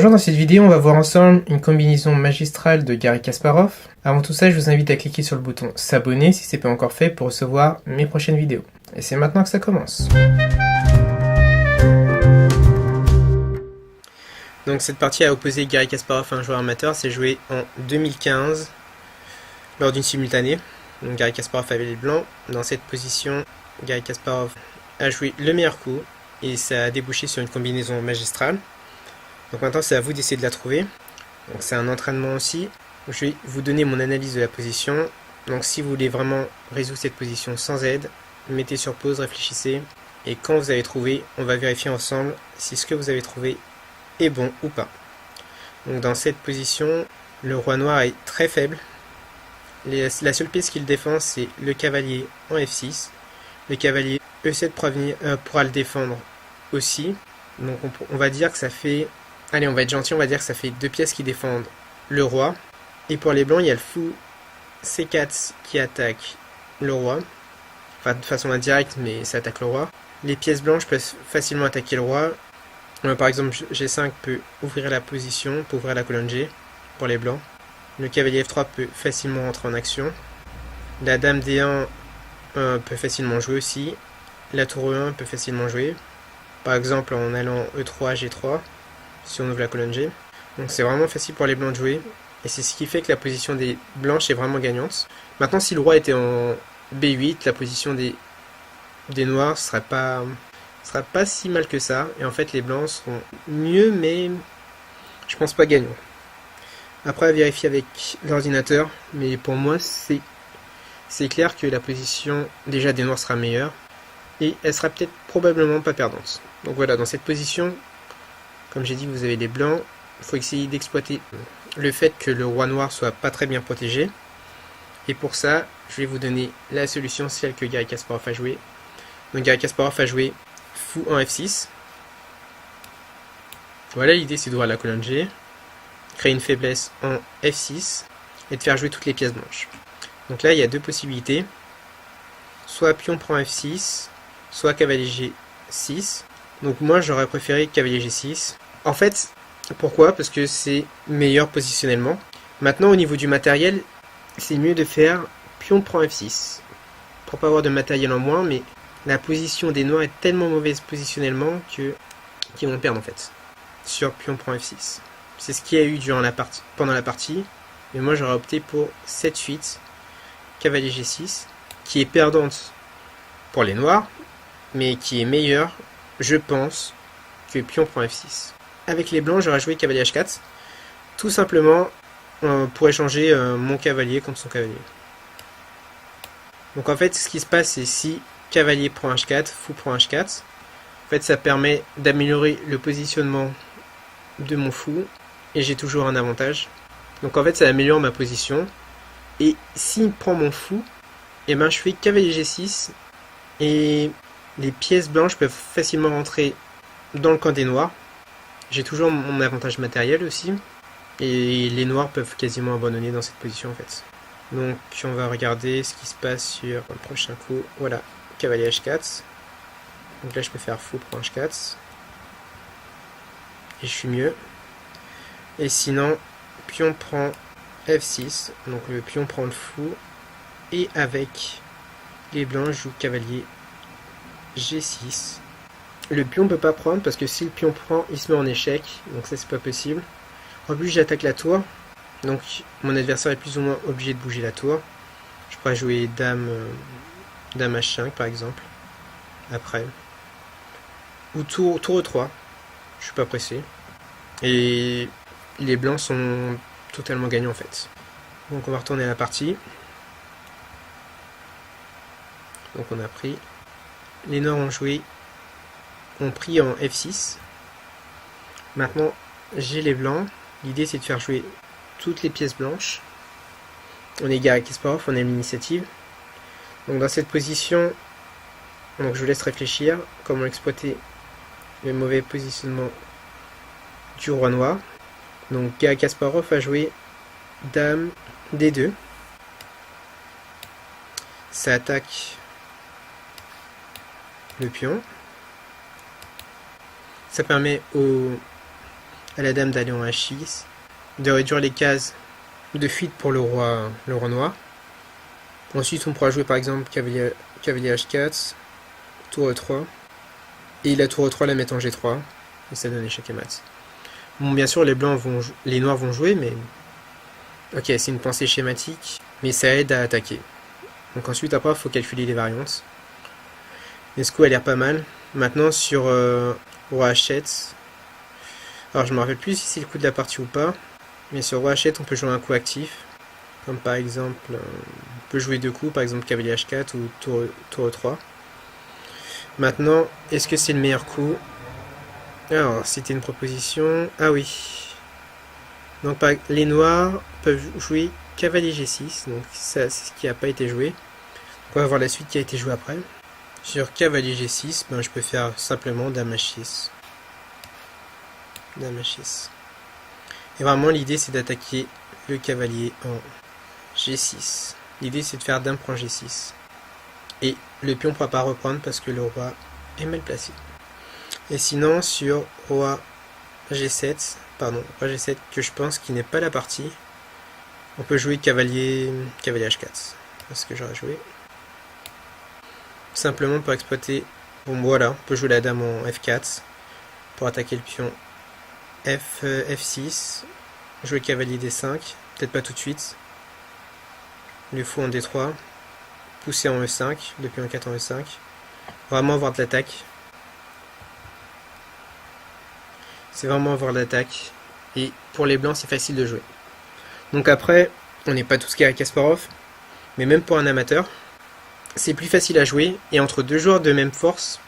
Bonjour, dans cette vidéo on va voir ensemble une combinaison magistrale de Garry Kasparov. Avant tout ça, je vous invite à cliquer sur le bouton s'abonner si ce n'est pas encore fait pour recevoir mes prochaines vidéos. Et c'est maintenant que ça commence. Donc cette partie a opposé Garry Kasparov à un joueur amateur, c'est joué en 2015 lors d'une simultanée. Donc Garry Kasparov avait les blancs. Dans cette position, Garry Kasparov a joué le meilleur coup et ça a débouché sur une combinaison magistrale. Donc maintenant c'est à vous d'essayer de la trouver. Donc c'est un entraînement aussi. Je vais vous donner mon analyse de la position. Donc si vous voulez vraiment résoudre cette position sans aide, mettez sur pause, réfléchissez. Et quand vous avez trouvé, on va vérifier ensemble si ce que vous avez trouvé est bon ou pas. Donc dans cette position, le roi noir est très faible. La seule pièce qu'il défend, c'est le cavalier en F6. Le cavalier E7 pourra le défendre aussi. Donc on va dire que ça fait... Allez, on va être gentil, on va dire que ça fait deux pièces qui défendent le roi. Et pour les blancs, il y a le fou C4 qui attaque le roi. Enfin, de façon indirecte, mais ça attaque le roi. Les pièces blanches peuvent facilement attaquer le roi. Par exemple, G5 peut ouvrir la position, peut ouvrir la colonne G pour les blancs. Le cavalier F3 peut facilement rentrer en action. La dame D1 peut facilement jouer aussi. La tour E1 peut facilement jouer. Par exemple, en allant E3, G3. Si on ouvre la colonne G. Donc c'est vraiment facile pour les blancs de jouer. Et c'est ce qui fait que la position des blanches est vraiment gagnante. Maintenant, si le roi était en B8, la position des noirs ne sera pas si mal que ça. Et en fait, les blancs seront mieux, mais je pense pas gagnants. Après, à vérifier avec l'ordinateur. Mais pour moi, c'est clair que la position déjà des noirs sera meilleure. Et elle sera peut-être probablement pas perdante. Donc voilà, dans cette position... Comme j'ai dit, vous avez les blancs. Il faut essayer d'exploiter le fait que le roi noir soit pas très bien protégé. Et pour ça, je vais vous donner la solution, celle que Garry Kasparov a joué. Donc Garry Kasparov a joué fou en F6. Voilà, l'idée c'est d'ouvrir la colonne G, créer une faiblesse en F6 et de faire jouer toutes les pièces blanches. Donc là, il y a deux possibilités. Soit pion prend F6, soit cavalier G6. Donc moi j'aurais préféré cavalier G6. En fait, pourquoi? Parce que c'est meilleur positionnellement. Maintenant au niveau du matériel, c'est mieux de faire pion prend F6. Pour pas avoir de matériel en moins, mais la position des noirs est tellement mauvaise positionnellement qu'ils vont perdre en fait. Sur pion prend F6. C'est ce qu'il y a eu pendant la partie. Mais moi j'aurais opté pour 7-8, cavalier G6, qui est perdante pour les noirs, mais qui est meilleure, je pense, que pion prend F6. Avec les blancs, j'aurais joué cavalier H4, tout simplement pour échanger mon cavalier contre son cavalier. Donc en fait, ce qui se passe, c'est si cavalier prend H4, fou prend H4, en fait, ça permet d'améliorer le positionnement de mon fou, et j'ai toujours un avantage. Donc en fait, ça améliore ma position, et s'il prend mon fou, et ben je fais cavalier G6, et les pièces blanches peuvent facilement rentrer dans le camp des noirs. J'ai toujours mon avantage matériel aussi. Et les noirs peuvent quasiment abandonner dans cette position en fait. Donc on va regarder ce qui se passe sur le prochain coup. Voilà, cavalier H4. Donc là je peux faire fou pour H4. Et je suis mieux. Et sinon, pion prend F6. Donc le pion prend le fou. Et avec les blancs, je joue cavalier G6. Le pion peut pas prendre parce que si le pion prend, il se met en échec. Donc ça c'est pas possible. En plus j'attaque la tour. Donc mon adversaire est plus ou moins obligé de bouger la tour. Je pourrais jouer dame H5 par exemple. Après. Ou tour E3. Je suis pas pressé. Et les blancs sont totalement gagnants en fait. Donc on va retourner à la partie. Donc on a pris. Les noirs ont pris en F6. Maintenant, j'ai les blancs. L'idée, c'est de faire jouer toutes les pièces blanches. On est Garry Kasparov, on a l'initiative. Donc dans cette position, donc je vous laisse réfléchir comment exploiter le mauvais positionnement du roi noir. Donc Garry Kasparov a joué dame D2. Ça attaque le pion. Ça permet à la dame d'aller en H6, de réduire les cases de fuite pour le roi noir. Ensuite, on pourra jouer par exemple cavalier H4, tour E3, et la tour E3 la mettre en G3, et ça donne échec et mat. Bon, bien sûr, les noirs vont jouer, mais ok, c'est une pensée schématique, mais ça aide à attaquer. Donc ensuite, après, il faut calculer les variantes. Et ce coup a l'air pas mal. Maintenant, sur roi H7, alors je me rappelle plus si c'est le coup de la partie ou pas, mais sur roi H7, on peut jouer un coup actif. Comme par exemple, on peut jouer deux coups, par exemple cavalier H4 ou tour E3. Maintenant, est-ce que c'est le meilleur coup? Alors, c'était une proposition. Ah oui. Donc, les noirs peuvent jouer cavalier G6. Donc, ça, c'est ce qui n'a pas été joué. On va voir la suite qui a été jouée après. Sur cavalier G6, ben, je peux faire simplement dame H6. Dame H6. Et vraiment, l'idée, c'est d'attaquer le cavalier en G6. L'idée, c'est de faire dame prend G6. Et le pion ne pourra pas reprendre parce que le roi est mal placé. Et sinon, sur roi G7, roi G7, que je pense qu'il n'est pas la partie, on peut jouer cavalier H4. C'est ce que j'aurais joué. Simplement pour exploiter. Bon, voilà, on peut jouer la dame en F4 pour attaquer le pion F6. Jouer cavalier D5, peut-être pas tout de suite. Le fou en D3. Pousser en E5, le pion 4 en E5. Vraiment avoir de l'attaque. C'est vraiment avoir de l'attaque. Et pour les blancs, c'est facile de jouer. Donc après, on n'est pas tous Garry Kasparov. Mais même pour un amateur, c'est plus facile à jouer. Et entre deux joueurs de même force,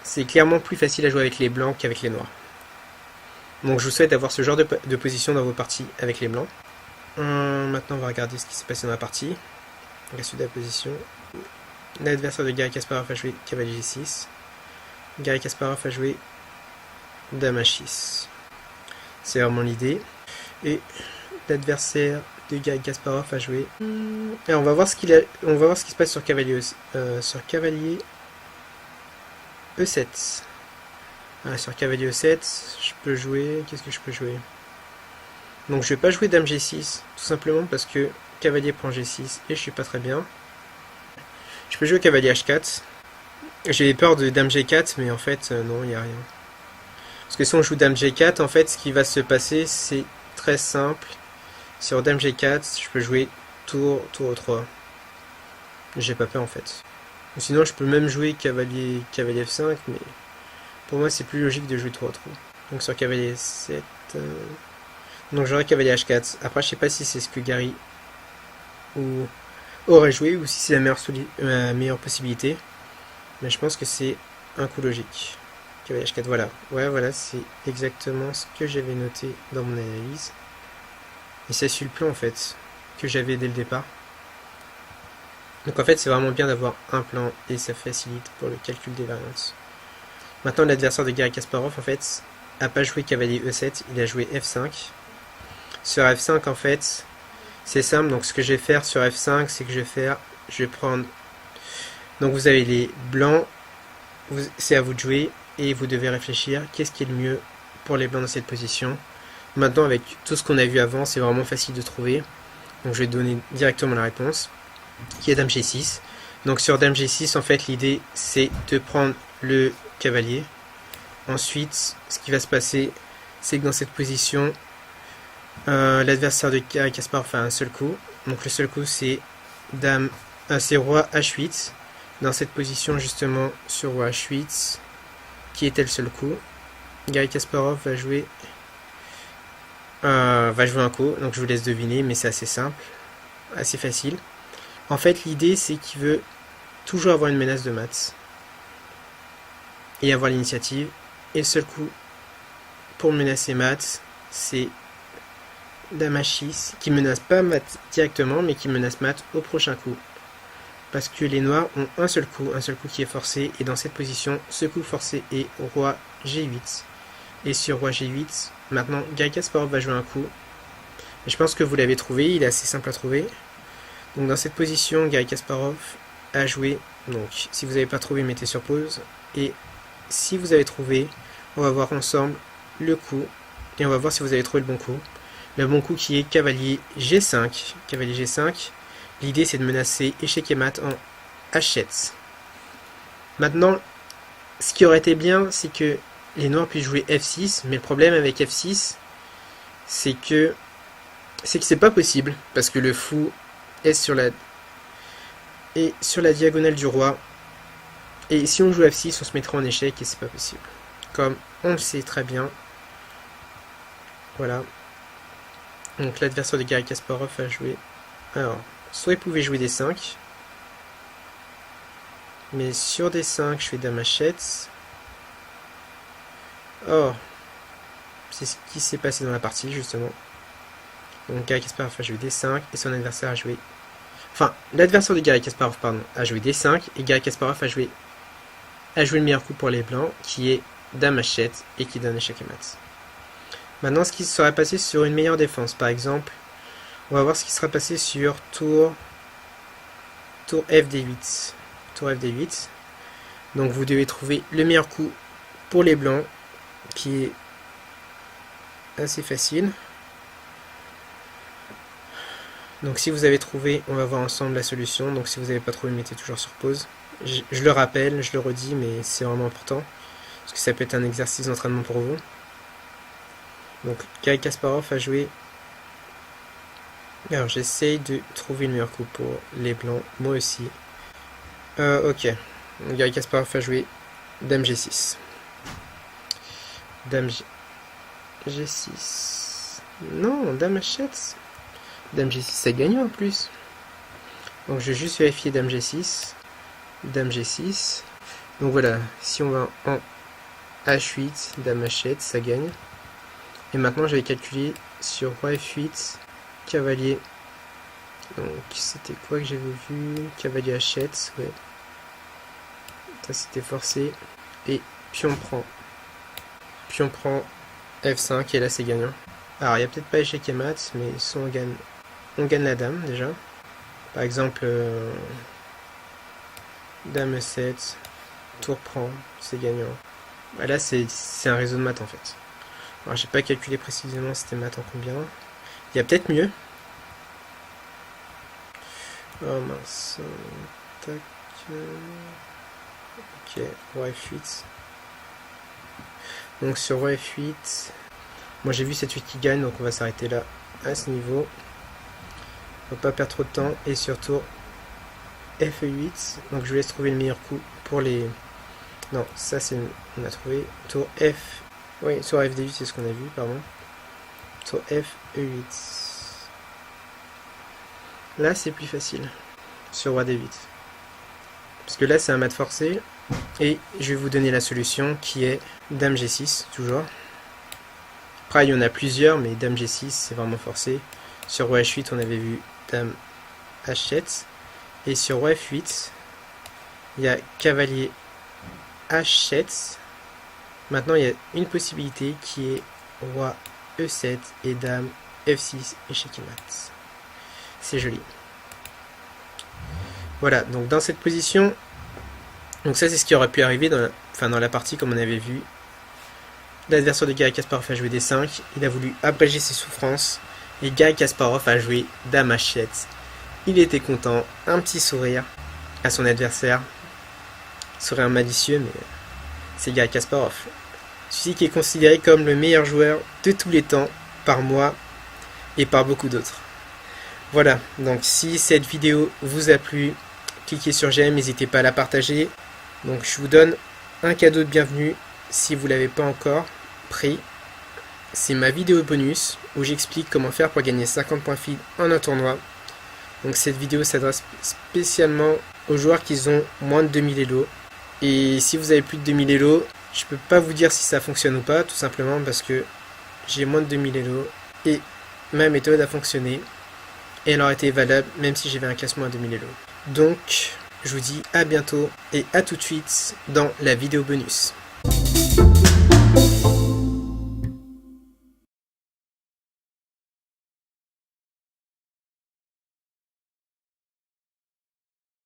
c'est clairement plus facile à jouer avec les blancs qu'avec les noirs. Donc je vous souhaite d'avoir ce genre de position dans vos parties avec les blancs. Maintenant, on va regarder ce qui s'est passé dans la partie. La suite de la position. L'adversaire de Garry Kasparov a joué cavalier G6. Garry Kasparov a joué dame H6. C'est vraiment l'idée. Et l'adversaire de Garry Kasparov a joué. Et on va voir ce qui se passe sur cavalier E7. Ah, sur cavalier E7, je peux jouer. Qu'est-ce que je peux jouer? Donc je vais pas jouer dame G6, tout simplement parce que cavalier prend G6 et je suis pas très bien. Je peux jouer cavalier H4. J'ai peur de dame G4, mais en fait, non, il n'y a rien. Parce que si on joue dame G4, en fait, ce qui va se passer, c'est très simple. Sur dame G4, je peux jouer tour E3. J'ai pas peur, en fait. Ou sinon, je peux même jouer cavalier F5, mais pour moi, c'est plus logique de jouer tour E3. Donc sur cavalier 7... Donc j'aurais cavalier H4. Après, je sais pas si c'est ce que Garry aurait joué ou si c'est la meilleure possibilité. Mais je pense que c'est un coup logique. Cavalier H4, voilà. Ouais, voilà, c'est exactement ce que j'avais noté dans mon analyse. Et ça suit le plan, en fait, que j'avais dès le départ. Donc en fait, c'est vraiment bien d'avoir un plan et ça facilite pour le calcul des variantes. Maintenant, l'adversaire de Garry Kasparov, en fait, a pas joué cavalier E7, il a joué F5. Sur F5, en fait, c'est simple. Donc ce que je vais faire sur F5, c'est que je vais prendre... Donc vous avez les blancs, c'est à vous de jouer, et vous devez réfléchir, qu'est-ce qui est le mieux pour les blancs dans cette position. Maintenant, avec tout ce qu'on a vu avant, c'est vraiment facile de trouver. Donc je vais donner directement la réponse, qui est dame G6. Donc sur dame G6, en fait, l'idée, c'est de prendre le cavalier. Ensuite, ce qui va se passer, c'est que dans cette position, l'adversaire de Garry Kasparov fait un seul coup. Donc le seul coup, c'est c'est roi H8. Dans cette position, justement, sur roi H8, qui était le seul coup, Garry Kasparov va jouer un coup. Donc je vous laisse deviner, mais c'est assez simple, assez facile. En fait, l'idée, c'est qu'il veut toujours avoir une menace de mat et avoir l'initiative. Et le seul coup pour menacer mat, c'est dame H6, qui menace pas mat directement, mais qui menace mat au prochain coup. Parce que les noirs ont un seul coup qui est forcé, et dans cette position, ce coup forcé est roi G8. Et sur roi G8, maintenant, Garry Kasparov va jouer un coup. Et je pense que vous l'avez trouvé, il est assez simple à trouver. Donc dans cette position, Garry Kasparov a joué. Donc si vous n'avez pas trouvé, mettez sur pause. Et si vous avez trouvé, on va voir ensemble le coup. Et on va voir si vous avez trouvé le bon coup. Le bon coup qui est cavalier G5. Cavalier G5. L'idée c'est de menacer échec et mat en H7. Maintenant, ce qui aurait été bien, c'est que les noirs puissent jouer F6. Mais le problème avec F6, c'est que c'est pas possible. Parce que le fou est sur la diagonale du roi. Et si on joue F6, on se mettra en échec et c'est pas possible. Comme on le sait très bien. Voilà. Donc l'adversaire de Garry Kasparov a joué. Alors, soit il pouvait jouer D5. Mais sur D5, je fais Dame H7. Or, c'est ce qui s'est passé dans la partie, justement. Donc Garry Kasparov a joué D5 et son adversaire a joué... Enfin, l'adversaire de Garry Kasparov, pardon, a joué D5 et Garry Kasparov a joué le meilleur coup pour les blancs, qui est Dame H7 et qui donne échec et mat. Maintenant, ce qui serait passé sur une meilleure défense, par exemple, on va voir ce qui sera passé sur tour FD8. Tour FD8. Donc vous devez trouver le meilleur coup pour les blancs, qui est assez facile. Donc si vous avez trouvé, on va voir ensemble la solution. Donc si vous n'avez pas trouvé, mettez toujours sur pause. Je le rappelle, je le redis, mais c'est vraiment important, parce que ça peut être un exercice d'entraînement pour vous. Donc Garry Kasparov a joué... Alors j'essaye de trouver le meilleur coup pour les blancs, moi aussi. Ok, Garry Kasparov a joué Dame G6. Dame G6... Non, Dame H7. Dame G6, ça gagne en plus. Donc je vais juste vérifier Dame G6. Dame G6. Donc voilà, si on va en H8, Dame H7, ça gagne. Et maintenant je vais calculer sur Roi F8, Cavalier. Donc c'était quoi que j'avais vu? Cavalier H7, ouais. Ça c'était forcé. Et pion prend. Pion prend F5 et là c'est gagnant. Alors il n'y a peut-être pas échec et mat, mais soit on gagne la dame déjà. Par exemple, Dame E7, tour prend, c'est gagnant. Là c'est un réseau de maths en fait. Alors j'ai pas calculé précisément c'était maths en combien. Il y a peut-être mieux. Oh mince. Tac. Ok, Roi F8. Donc sur Roi F8, moi j'ai vu cette 8 qui gagne, donc on va s'arrêter là à ce niveau. On va pas perdre trop de temps. Et sur tour F8, donc je vous laisse trouver le meilleur coup pour les... Non, ça c'est... On a trouvé. Tour F... Oui, sur FD8 c'est ce qu'on a vu, pardon. Tour F8. Là c'est plus facile. Sur Roi D8. Parce que là c'est un mat forcé. Et je vais vous donner la solution qui est Dame G6, toujours. Après il y en a plusieurs, mais Dame G6 c'est vraiment forcé. Sur Roi H8 on avait vu Dame H7. Et sur Roi F8, il y a Cavalier H7. Maintenant il y a une possibilité qui est Roi E7 et Dame F6 échec et mat. C'est joli. Voilà, donc dans cette position, donc ça c'est ce qui aurait pu arriver dans la partie comme on avait vu. L'adversaire de Garry Kasparov a joué D5, il a voulu abréger ses souffrances et Garry Kasparov a joué Dame H7. Il était content, un petit sourire à son adversaire, sourire malicieux, mais c'est Garry Kasparov. Celui qui est considéré comme le meilleur joueur de tous les temps par moi et par beaucoup d'autres. Voilà, donc si cette vidéo vous a plu, cliquez sur j'aime, n'hésitez pas à la partager. Donc je vous donne un cadeau de bienvenue si vous ne l'avez pas encore pris. C'est ma vidéo bonus où j'explique comment faire pour gagner 50 points FIDE en un tournoi. Donc cette vidéo s'adresse spécialement aux joueurs qui ont moins de 2000 Elo. Et si vous avez plus de 2000 Elo, je peux pas vous dire si ça fonctionne ou pas, tout simplement parce que j'ai moins de 2000 Elo et ma méthode a fonctionné. Et elle aurait été valable même si j'avais un classement à 2000 Elo. Donc je vous dis à bientôt et à tout de suite dans la vidéo bonus.